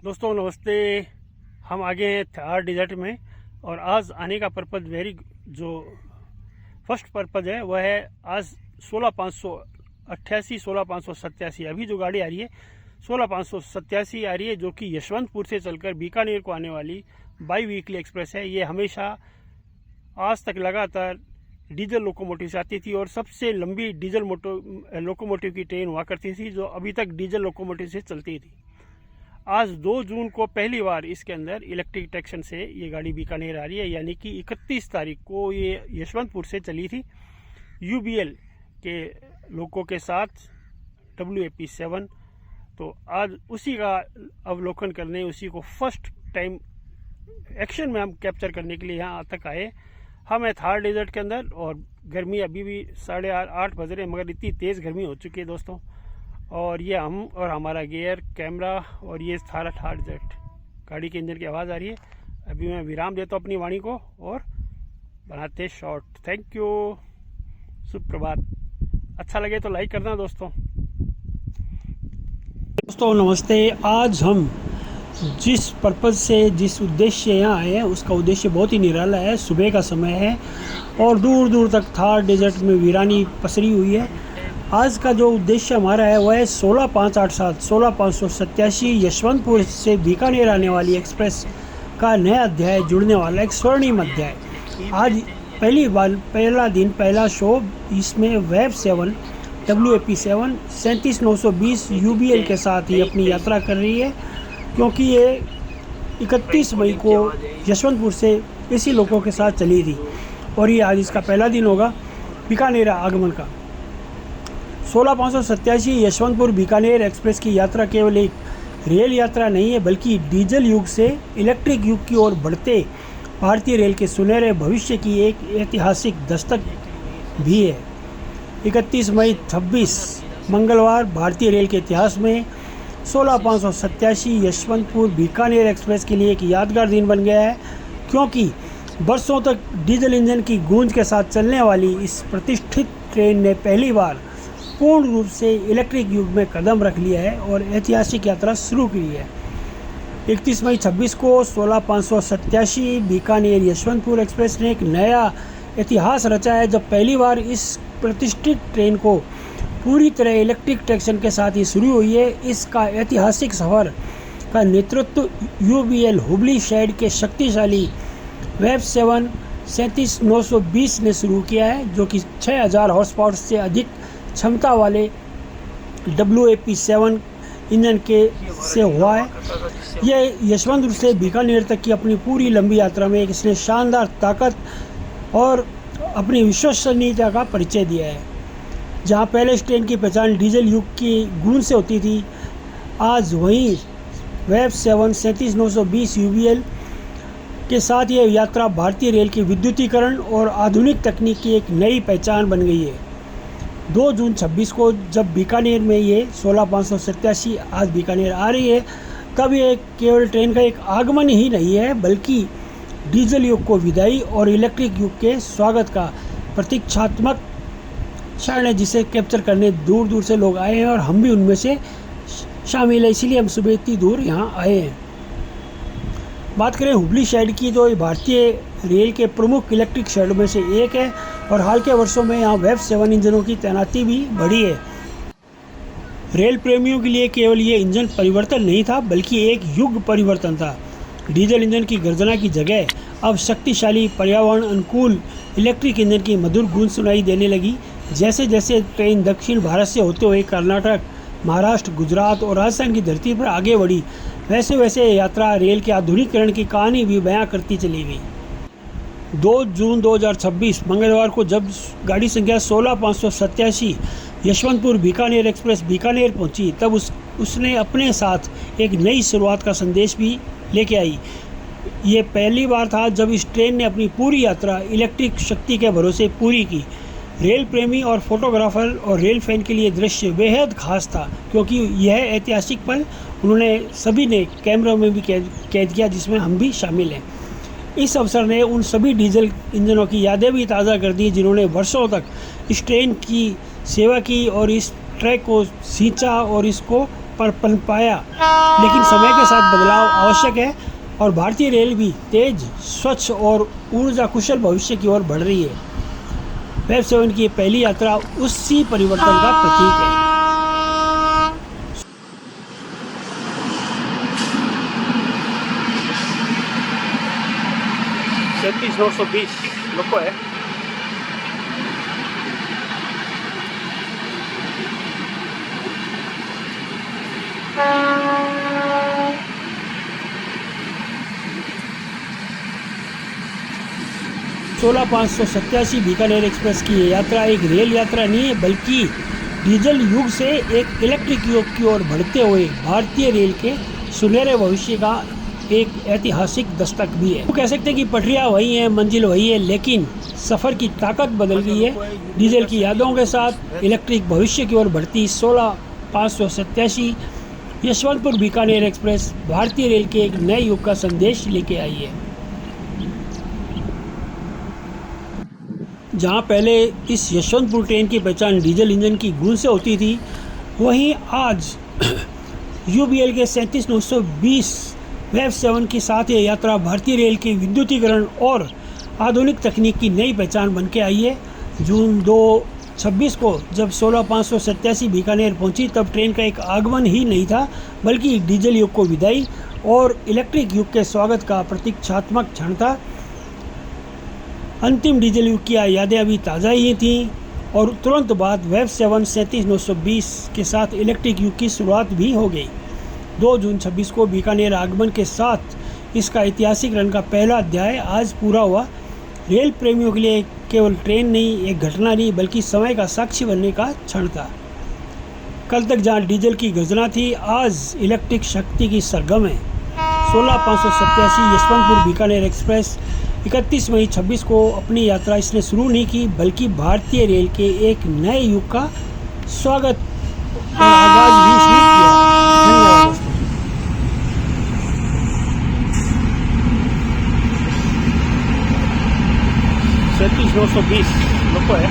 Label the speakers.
Speaker 1: दोस्तों नमस्ते। हम आगे हैं थार डेजर्ट में और आज आने का पर्पज़ जो फर्स्ट पर्पज़ है वह है आज 16,588 अभी जो गाड़ी आ रही है 16,587 आ रही है, जो कि यशवंतपुर से चलकर बीकानेर को आने वाली बाई वीकली एक्सप्रेस है। ये हमेशा आज तक लगातार डीजल लोकोमोटिव से आती थी और सबसे लंबी डीजल लोकोमोटिव की ट्रेन हुआ करती थी जो अभी तक डीजल लोकोमोटिव से चलती थी। आज 2 जून को पहली बार इसके अंदर इलेक्ट्रिक ट्रैक्शन से ये गाड़ी बीकानेर आ रही है, यानी कि 31 तारीख को ये यशवंतपुर से चली थी UBL के लोगों के साथ WAP7। तो आज उसी का अवलोकन करने, उसी को फर्स्ट टाइम एक्शन में हम कैप्चर करने के लिए यहाँ तक आए। हम है थार डेजर्ट के अंदर और गर्मी अभी भी 8:30 बज रहे हैं, मगर इतनी तेज़ गर्मी हो चुकी है दोस्तों। और ये हम और हमारा गियर कैमरा और ये सारा थार डेजर्ट गाड़ी के इंजन की आवाज़ आ रही है। अभी मैं विराम देता हूँ अपनी वाणी को और बनाते शॉर्ट। थैंक यू, सुप्रभात। अच्छा लगे तो लाइक करना दोस्तों नमस्ते। आज हम जिस पर्पज़ से, जिस उद्देश्य से यहाँ आए हैं उसका उद्देश्य बहुत ही निराला है। सुबह का समय है और दूर दूर तक थार डेजर्ट में वीरानी पसरी हुई है। आज का जो उद्देश्य हमारा है वह है 16,587 यशवंतपुर से बीकानेर आने वाली एक्सप्रेस का नया अध्याय जुड़ने वाला एक स्वर्णिम अध्याय। आज पहला दिन, पहला शो, इसमें वेब 7 WAP7 37920 UBL के साथ ही अपनी यात्रा कर रही है, क्योंकि ये 31 मई को यशवंतपुर से इसी लोगों के साथ चली थी और ये आज इसका पहला दिन होगा बीकानेर आगमन का। 16,587 यशवंतपुर बीकानेर एक्सप्रेस की यात्रा केवल एक रेल यात्रा नहीं है, बल्कि डीजल युग से इलेक्ट्रिक युग की ओर बढ़ते भारतीय रेल के सुनहरे भविष्य की एक ऐतिहासिक दस्तक भी है। 31 मई 26 मंगलवार भारतीय रेल के इतिहास में 16,587 यशवंतपुर बीकानेर एक्सप्रेस के लिए एक यादगार दिन बन गया है, क्योंकि बरसों तक डीजल इंजन की गूंज के साथ चलने वाली इस प्रतिष्ठित ट्रेन ने पहली बार पूर्ण रूप से इलेक्ट्रिक युग में कदम रख लिया है और ऐतिहासिक यात्रा शुरू की है। 31 मई 26 को 16,587 बीकानेर यशवंतपुर एक्सप्रेस ने एक नया इतिहास रचा है, जब पहली बार इस प्रतिष्ठित ट्रेन को पूरी तरह इलेक्ट्रिक ट्रैक्शन के साथ ही शुरू हुई है। इसका ऐतिहासिक सफ़र का नेतृत्व UBL हुबली शहर के शक्तिशाली वेब 7 37920 ने शुरू किया है, जो कि 6000 हॉर्स पावर से अधिक क्षमता वाले WAP7 इंजन से हुआ है। यह यशवंतपुर से बीकानेर तक की अपनी पूरी लंबी यात्रा में इसने शानदार ताकत और अपनी विश्वसनीयता का परिचय दिया है। जहां पहले इस ट्रेन की पहचान डीजल युग की गूंज से होती थी, आज वहीं वेब 7 37920 UBL के साथ यह यात्रा भारतीय रेल की विद्युतीकरण और आधुनिक तकनीक की एक नई पहचान बन गई है। 2 जून 26 को जब बीकानेर में ये 16,587 आज बीकानेर आ रही है, तब ये केवल ट्रेन का एक आगमन ही नहीं है, बल्कि डीजल युग को विदाई और इलेक्ट्रिक युग के स्वागत का प्रतीक्षात्मक क्षण है, जिसे कैप्चर करने दूर दूर से लोग आए हैं और हम भी उनमें से शामिल है। इसीलिए हम सुबह इतनी दूर यहाँ आए हैं। बात करें हुबली शहर की, जो भारतीय रेल के प्रमुख इलेक्ट्रिक शहरों में से एक है और हाल के वर्षों में यहाँ वेब 7 इंजनों की तैनाती भी बढ़ी है। रेल प्रेमियों के लिए केवल ये इंजन परिवर्तन नहीं था, बल्कि एक युग परिवर्तन था। डीजल इंजन की गर्जना की जगह अब शक्तिशाली पर्यावरण अनुकूल इलेक्ट्रिक इंजन की मधुर गूंज सुनाई देने लगी। जैसे जैसे ट्रेन दक्षिण भारत से होते हुए कर्नाटक, महाराष्ट्र, गुजरात और राजस्थान की धरती पर आगे बढ़ी, वैसे वैसे यात्रा रेल के आधुनिकीकरण की कहानी भी बयां करती चली गई। 2 जून 2026 मंगलवार को जब गाड़ी संख्या 16,587 यशवंतपुर बीकानेर एक्सप्रेस बीकानेर पहुंची, तब उसने अपने साथ एक नई शुरुआत का संदेश भी लेके आई। ये पहली बार था जब इस ट्रेन ने अपनी पूरी यात्रा इलेक्ट्रिक शक्ति के भरोसे पूरी की। रेल प्रेमी और फोटोग्राफर और रेल फैन के लिए दृश्य बेहद खास था, क्योंकि यह ऐतिहासिक पल उन्होंने सभी ने कैमरों में भी कैद किया, जिसमें हम भी शामिल हैं। इस अवसर ने उन सभी डीजल इंजनों की यादें भी ताज़ा कर दी जिन्होंने वर्षों तक इस ट्रेन की सेवा की और इस ट्रैक को सींचा और इसको पर पनप पाया, लेकिन समय के साथ बदलाव आवश्यक है और भारतीय रेल भी तेज, स्वच्छ और ऊर्जा कुशल भविष्य की ओर बढ़ रही है। वेव 7 की पहली यात्रा उसी परिवर्तन का प्रतीक है। 37,920 લોકો है। सोलह 587 बीकानेर एक्सप्रेस की ये यात्रा एक रेल यात्रा नहीं है, बल्कि डीजल युग से एक इलेक्ट्रिक युग की ओर बढ़ते हुए भारतीय रेल के सुनहरे भविष्य का एक ऐतिहासिक दस्तक भी है। तो कह सकते हैं कि पटरियाँ वही हैं, मंजिल वही है, लेकिन सफ़र की ताकत बदल गई है। डीजल की यादों के साथ इलेक्ट्रिक भविष्य की ओर बढ़ती 16 587 यशवंतपुर बीकानेर एक्सप्रेस भारतीय रेल के एक नए युग का संदेश लेके आई है। जहां पहले इस यशवंतपुर ट्रेन की पहचान डीजल इंजन की गूंज से होती थी, वहीं आज यूबीएल के 37,920 वेव 7 के साथ ये यात्रा भारतीय रेल के विद्युतीकरण और आधुनिक तकनीक की नई पहचान बन के आई है। जून 26 को जब 16 587 बीकानेर पहुंची, तब ट्रेन का एक आगमन ही नहीं था, बल्कि डीजल युग को विदाई और इलेक्ट्रिक युग के स्वागत का प्रतीक्षात्मक क्षण था। अंतिम डीजल युग की यादें अभी ताज़ा ही थीं और तुरंत बाद वेव 7 37,920 के साथ इलेक्ट्रिक युग की शुरुआत भी हो गई। 2 जून 26 को बीकानेर आगमन के साथ इसका ऐतिहासिक रन का पहला अध्याय आज पूरा हुआ। रेल प्रेमियों के लिए केवल ट्रेन नहीं, एक घटना नहीं, बल्कि समय का साक्षी बनने का क्षण था। कल तक जहां डीजल की गर्जना थी, आज इलेक्ट्रिक शक्ति की सरगम है। 16 587 यशवंतपुर बीकानेर एक्सप्रेस 31 मई 26 को अपनी यात्रा इसने शुरू नहीं की, बल्कि भारतीय रेल के एक नए युग का स्वागत और आगाज भी इसने किया। धन्यवाद दोस्तों। 37,920 લોકો है।